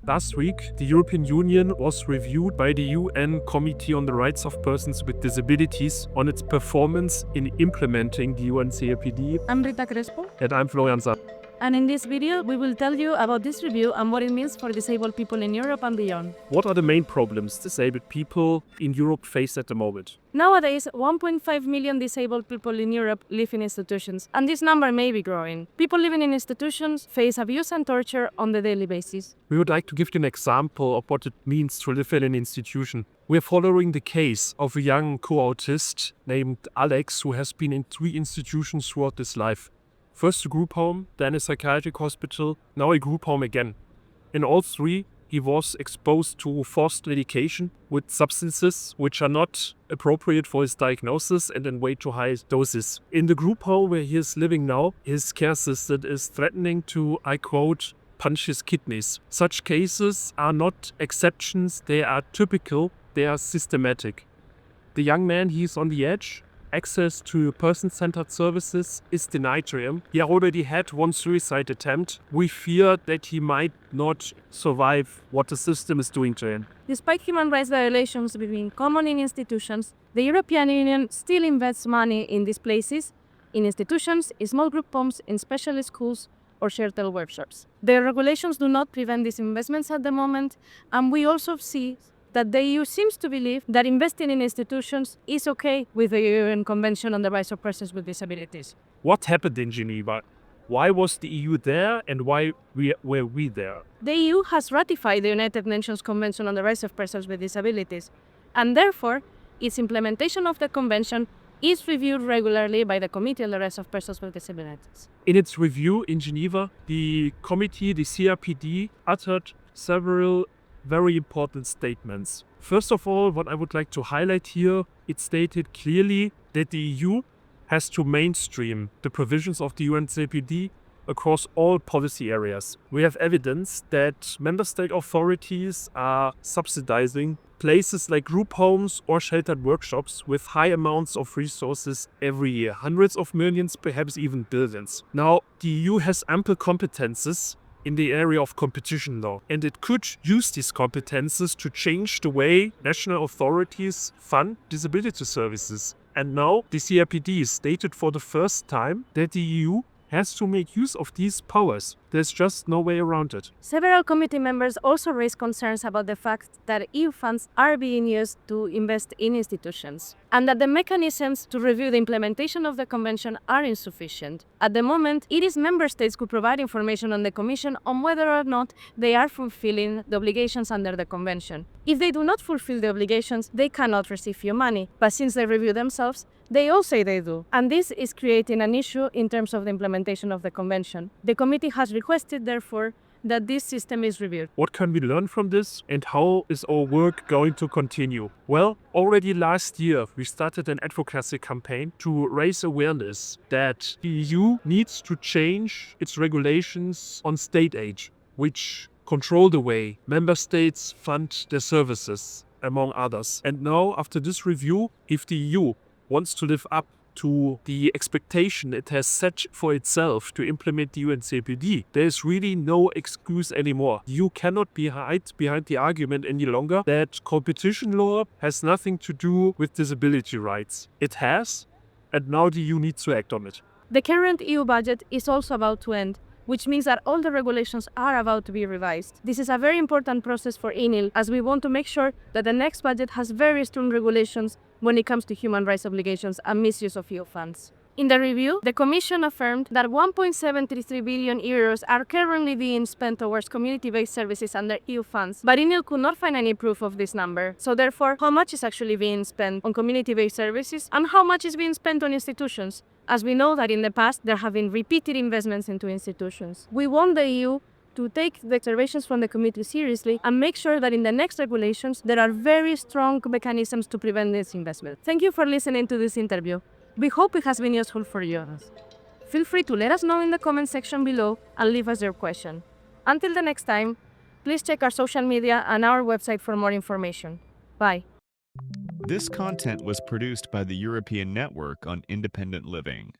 Last week, the European Union was reviewed by the UN Committee on the Rights of Persons with Disabilities on its performance in implementing the UN CRPD. I'm Rita Crespo. And I'm Florian Sa. And in this video, we will tell you about this review and what it means for disabled people in Europe and beyond. What are the main problems disabled people in Europe face at the moment? Nowadays, 1.5 million disabled people in Europe live in institutions, and this number may be growing. People living in institutions face abuse and torture on the daily basis. We would like to give you an example of what it means to live in an institution. We are following the case of a young co-autist named Alex who has been in 3 institutions throughout his life. First a group home, then a psychiatric hospital, now a group home again. In all 3, he was exposed to forced medication with substances which are not appropriate for his diagnosis and in way too high doses. In the group home where he is living now, his care assistant is threatening to, I quote, punch his kidneys. Such cases are not exceptions, they are typical, they are systematic. The young man, he is on the edge. Access to person-centered services is denied to him. He already had 1 suicide attempt. We fear that he might not survive what the system is doing to him. Despite human rights violations being common in institutions, the European Union still invests money in these places, in institutions, in small group homes, in specialist schools, or shelter workshops. The regulations do not prevent these investments at the moment, and we also see that the EU seems to believe that investing in institutions is okay with the UN Convention on the Rights of Persons with Disabilities. What happened in Geneva? Why was the EU there and why were we there? The EU has ratified the United Nations Convention on the Rights of Persons with Disabilities, and therefore its implementation of the convention is reviewed regularly by the Committee on the Rights of Persons with Disabilities. In its review in Geneva, the committee, the CRPD, uttered several very important statements. First of all, what I would like to highlight here, it stated clearly that the EU has to mainstream the provisions of the UN CRPD across all policy areas. We have evidence that member state authorities are subsidizing places like group homes or sheltered workshops with high amounts of resources every year, hundreds of millions, perhaps even billions. Now, the EU has ample competences in the area of competition law, and it could use these competences to change the way national authorities fund disability services. And now the CRPD stated for the first time that the EU has to make use of these powers. There's just no way around it. Several committee members also raised concerns about the fact that EU funds are being used to invest in institutions, and that the mechanisms to review the implementation of the convention are insufficient. At the moment, it is member states who provide information on the Commission on whether or not they are fulfilling the obligations under the convention. If they do not fulfill the obligations, they cannot receive EU money, but since they review themselves, they all say they do. And this is creating an issue in terms of the implementation of the convention. The committee has requested, therefore, that this system is reviewed. What can we learn from this and how is our work going to continue? Well, already last year we started an advocacy campaign to raise awareness that the EU needs to change its regulations on state aid, which control the way member states fund their services, among others. And now, after this review, if the EU wants to live up to the expectation it has set for itself to implement the UN CRPD, there is really no excuse anymore. You cannot hide behind the argument any longer that competition law has nothing to do with disability rights. It has, and now the EU needs to act on it. The current EU budget is also about to end, which means that all the regulations are about to be revised. This is a very important process for ENIL, as we want to make sure that the next budget has very strong regulations when it comes to human rights obligations and misuse of EU funds. In the review, the Commission affirmed that 1.733 billion euros are currently being spent towards community-based services under EU funds, but ENIL could not find any proof of this number. So therefore, how much is actually being spent on community-based services and how much is being spent on institutions? As we know that in the past, there have been repeated investments into institutions. We want the EU to take the observations from the committee seriously and make sure that in the next regulations, there are very strong mechanisms to prevent this investment. Thank you for listening to this interview. We hope it has been useful for you. Feel free to let us know in the comment section below and leave us your question. Until the next time, please check our social media and our website for more information. Bye. This content was produced by the European Network on Independent Living.